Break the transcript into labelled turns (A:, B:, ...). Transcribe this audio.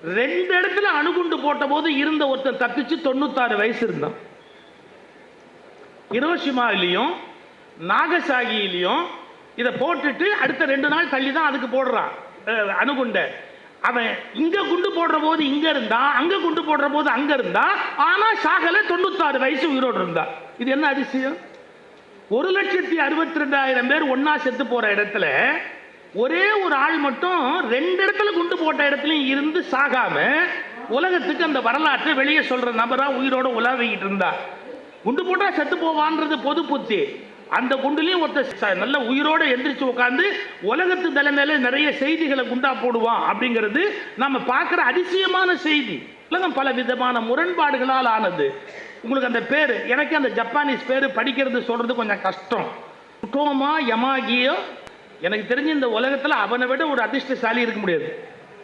A: 2 இடத்துல அணுகுண்டு போட்ட போது இருந்த ஒருத்தன் தப்பிச்சு 96 வயசு இருந்தான். ஹிரோஷிமாவிலையும் நாகசாகியிலையும் இதை போட்டுட்டு அடுத்த 2 நாள் தள்ளி தான் அதுக்கு போடுறான் அணுகுண்டை. அவன் இங்க குண்டு போடுற போது இங்க இருந்தா, அங்க குண்டு போடுற போது அங்க இருந்தா, ஆனா சாகல, 96 வயசு உயிரோடு இருந்தா. இது என்ன அதிசயம்? 1,62,000 பேர் ஒன்னா செத்து போற இடத்துல ஒரே ஒரு ஆள் மட்டும் 2 இடத்துல குண்டு போட்ட இடத்துலயும் இருந்து சாகாம உலகத்துக்கு அந்த வரலாற்றை வெளியே சொல்ற நபரா உயிரோட உலாவிக்கிட்டு இருந்தா. குண்டு போட்டா செத்து போவான்றது பொது புத்தி. அந்த குண்டுலையும் ஒருத்தர் நல்ல உயிரோட எந்திரிச்சு உட்காந்து உலகத்து தலைமையில நிறைய செய்திகளை குண்டா போடுவான் அப்படிங்கிறது நம்ம பார்க்கிற அதிசயமான செய்தி. உலகம் பல விதமான முரண்பாடுகளால் ஆனது. உங்களுக்கு அந்த பேரு, எனக்கு அந்த ஜப்பானீஸ் பேரு படிக்கிறது சொல்றது கொஞ்சம் கஷ்டம். டோமா யமாகியோ, எனக்கு தெரிஞ்சு இந்த உலகத்துல அவனை விட ஒரு அதிர்ஷ்டசாலி இருக்க முடியாது.